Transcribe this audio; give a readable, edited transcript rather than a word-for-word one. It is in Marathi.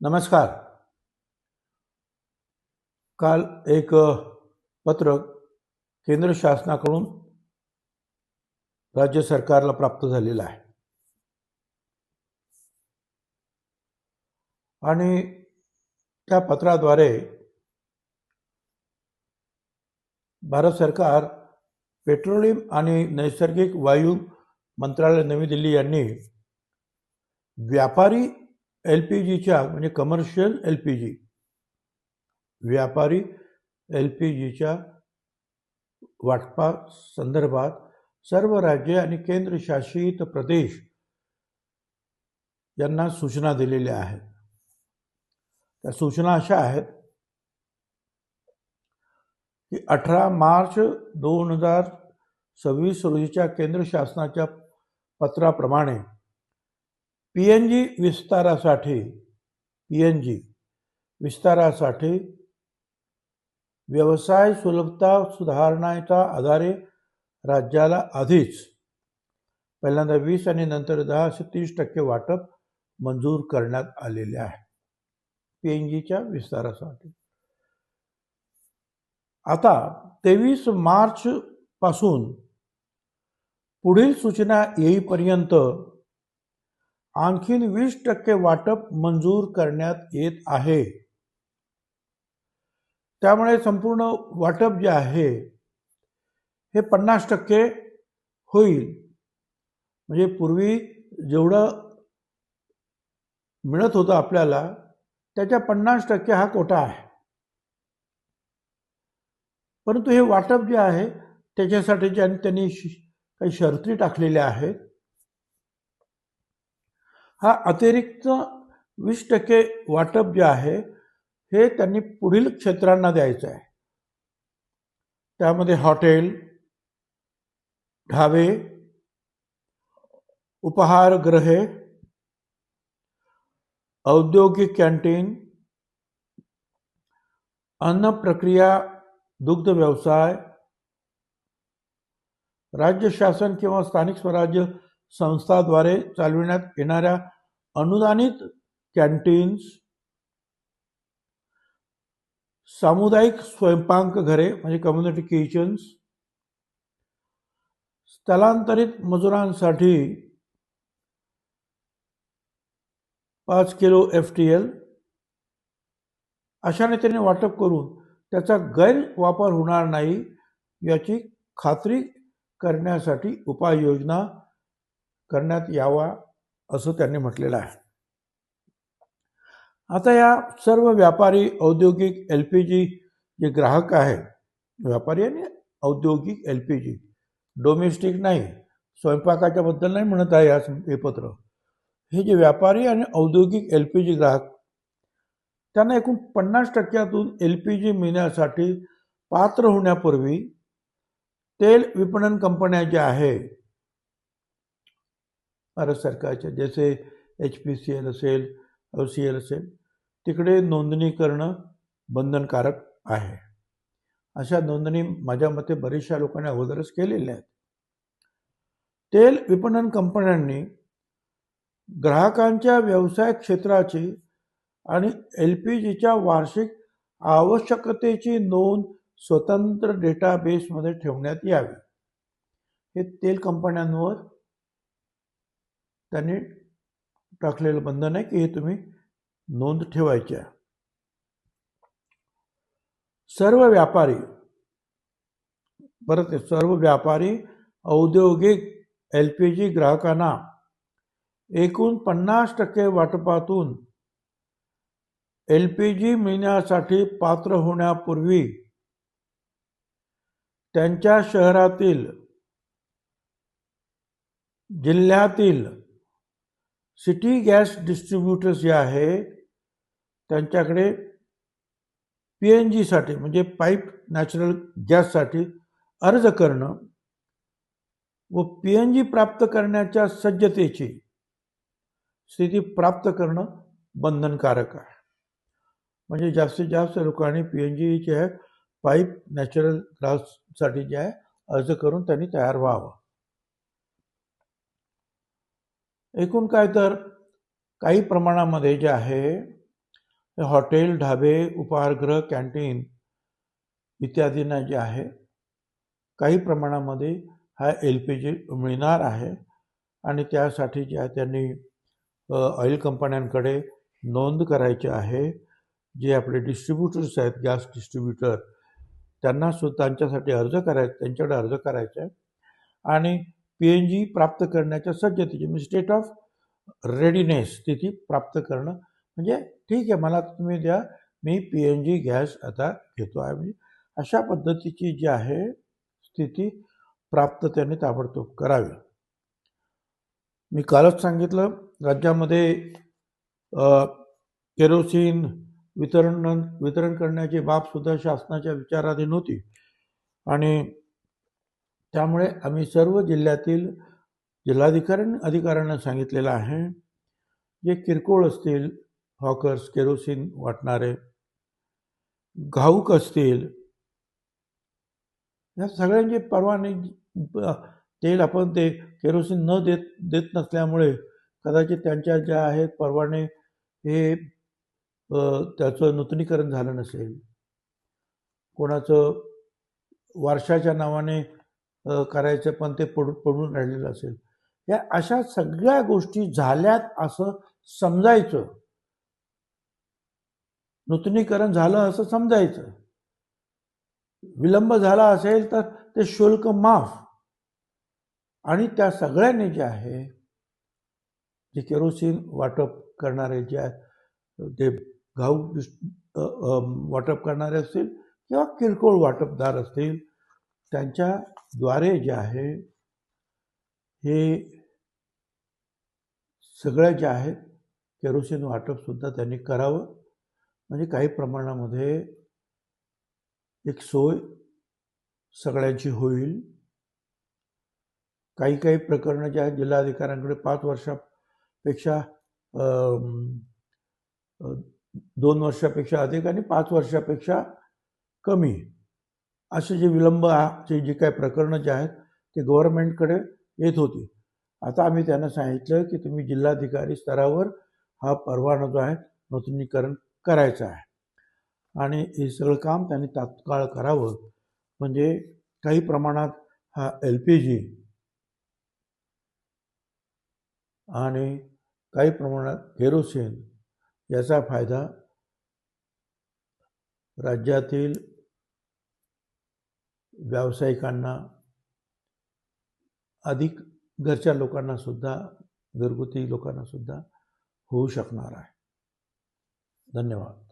नमस्कार. काल एक पत्रक केंद्र शासनाकडून राज्य सरकारला प्राप्त झालेलं आहे आणि त्या पत्राद्वारे भारत सरकार पेट्रोलियम आणि नैसर्गिक वायू मंत्रालय नवी दिल्ली यांनी व्यापारी LPGच्या म्हणजे कमर्शियल LPG व्यापारी LPGच्या वाटपा संदर्भात सर्व राज्ये आणि केंद्रशासित प्रदेश यांना सूचना दिलेल्या आहेत. त्या सूचना अशा आहेत की 18 मार्च 2026 रोजीच्या केंद्र शासनाच्या पत्राप्रमाणे PNG विस्तारासाठी व्यवसाय सुलभता सुधारण्याच्या आधारे राज्याला आधीच पहिल्यांदा 20 आणि नंतर 10 असे 30% वाटप मंजूर करण्यात आलेले आहे PNGच्या विस्तारासाठी. आता 23 मार्च पासून पुढील सूचना येईपर्यंत आणखीन 20% वाटप मंजूर करण्यात येत आहे. त्यामुळे संपूर्ण वाटप जे आहे हे 50% होईल. म्हणजे पूर्वी जेवढं मिळत होतं आपल्याला त्याच्या 50% हा कोटा आहे. परंतु हे वाटप जे आहे त्याच्यासाठी त्यांनी काही शर्ती टाकलेल्या आहेत. हा अतिरिक्त 20% वाटप जे आहे हे त्यांनी पुढील क्षेत्रांना द्यायचं आहे. त्यामध्ये हॉटेल, ढाबे, उपहारगृहे, औद्योगिक कॅन्टीन, अन्न प्रक्रिया, दुग्ध व्यवसाय, राज्य शासन किंवा स्थानिक स्वराज्य संस्थाद्वारे चालविण्यात येणाऱ्या अनुदानित कॅन्टीन्स, सामुदायिक स्वयंपाकघरे म्हणजे कम्युनिटी किचन्स, स्थलांतरित मजुरांसाठी 5 किलो FTL अशाने त्यांनी वाटप करून त्याचा गैरवापर होणार नाही याची खात्री करण्यासाठी उपाययोजना करण्यात यावा असं त्यांनी म्हटलेलं आहे. आता या सर्व व्यापारी औद्योगिक LPG जे ग्राहक आहेत, व्यापारी आणि औद्योगिक LPG, डोमेस्टिक नाही, स्वयंपाकाच्या बद्दल नाही म्हणत आहे हे पत्र. हे जे व्यापारी आणि औद्योगिक LPG ग्राहक त्यांना एकूण 50%तून LPG मिळण्यासाठी पात्र होण्यापूर्वी तेल विपणन कंपन्या ज्या आहेत भारत सरकारच्या, जसे HPCL असेल, OCL असेल, तिकडे नोंदणी करणं बंधनकारक आहे. अशा नोंदणी माझ्या मते बऱ्याचशा लोकांनी अगोदरच केलेल्या आहेत. तेल विपणन कंपन्यांनी ग्राहकांच्या व्यवसाय क्षेत्राची आणि LPGच्या वार्षिक आवश्यकतेची नोंद स्वतंत्र डेटाबेसमध्ये ठेवण्यात यावी. हे तेल कंपन्यांवर त्यांनी टाकलेलं बंधन आहे की हे तुम्ही नोंद ठेवायची आहे. सर्व व्यापारी औद्योगिक LPG ग्राहकांना एकूण 50% वाटपातून LPG मिळण्यासाठी पात्र होण्यापूर्वी त्यांच्या शहरातील, जिल्ह्यातील सिटी गॅस डिस्ट्रीब्युटर्स जे आहेत त्यांच्याकडे PNG साठी म्हणजे पाईप नॅचरल गॅससाठी अर्ज करणं व PNG प्राप्त करण्याच्या सज्जतेची स्थिती प्राप्त करणं बंधनकारक आहे. म्हणजे जास्तीत जास्त लोकांनी PNG जे आहे पाईप नॅचरल गॅससाठी जे आहे अर्ज करून त्यांनी तयार व्हावं. एकूण काय तर काही प्रमाणामध्ये जे आहे हॉटेल, ढाबे, उपाहारगृह, कॅन्टीन इत्यादींना जे आहे काही प्रमाणामध्ये हा LPG मिळणार आहे आणि त्यासाठी जे आहे त्यांनी ऑइल कंपन्यांकडे नोंद करायची आहे. जे आपले डिस्ट्रीब्युटर्स आहेत, गॅस डिस्ट्रीब्युटर, त्यांना सुद्धा त्यांच्यासाठी अर्ज करायचा, त्यांच्याकडे अर्ज करायचा आहे आणि PNG प्राप्त करण्याच्या सज्जतेची म्हणजे स्टेट ऑफ रेडीनेस स्थिती प्राप्त करणं. म्हणजे ठीक आहे, मला तुम्ही द्या, मी PNG गॅस आता घेतो आहे. म्हणजे अशा पद्धतीची जी आहे स्थिती प्राप्त त्यांनी ताबडतोब करावी. मी कालच सांगितलं, राज्यामध्ये केरोसिन वितरण करण्याची बाब सुद्धा शासनाच्या विचाराधीन होती आणि त्यामुळे आम्ही सर्व जिल्ह्यातील अधिकाऱ्यांना सांगितलेलं आहे, जे किरकोळ असतील हॉकर्स, केरोसिन वाटणारे, घाऊक असतील, या सगळ्यांचे परवाने तेल आपण ते केरोसिन न देत नसल्यामुळे कदाचित त्यांच्या ज्या आहेत परवाने हे त्याचं नूतनीकरण झालं नसेल, कोणाचं वर्षाच्या नावाने करायचं पण ते पडून राहिलेलं असेल. या अशा सगळ्या गोष्टी झाल्यात असं समजायचं, नूतनीकरण झालं असं समजायचं. विलंब झाला असेल तर ते शुल्क माफ. आणि त्या सगळ्यांनी जे आहे, जे केरोसिन वाटप करणारे जे आहेत ते घाऊक वाटप करणारे असतील किंवा किरकोळ वाटपदार असतील, त्यांच्याद्वारे जे आहे हे सगळ्या जे आहेत केरोसिन वाटपसुद्धा त्यांनी करावं. म्हणजे काही प्रमाणामध्ये एक सोय सगळ्यांची होईल. काही प्रकरणं जे आहेत जिल्हाधिकाऱ्यांकडे 5 वर्षापेक्षा 2 वर्षापेक्षा अधिक आणि 5 वर्षापेक्षा कमी असे जे विलंबाचे जे काही प्रकरणं जे आहेत ते गव्हर्नमेंटकडे येत होती. आता आम्ही त्यांना सांगितलं की तुम्ही जिल्हाधिकारी स्तरावर हा परवाना जो आहे नूतनीकरण करायचा आहे आणि हे सगळं काम त्यांनी तात्काळ करावं. म्हणजे काही प्रमाणात हा LPG आणि काही प्रमाणात केरोसिन याचा फायदा राज्यातील व्यावसायिकांना, अधिक घरच्या लोकांना सुद्धा, घरगुती लोकांना सुद्धा होऊ शकणार आहे. धन्यवाद.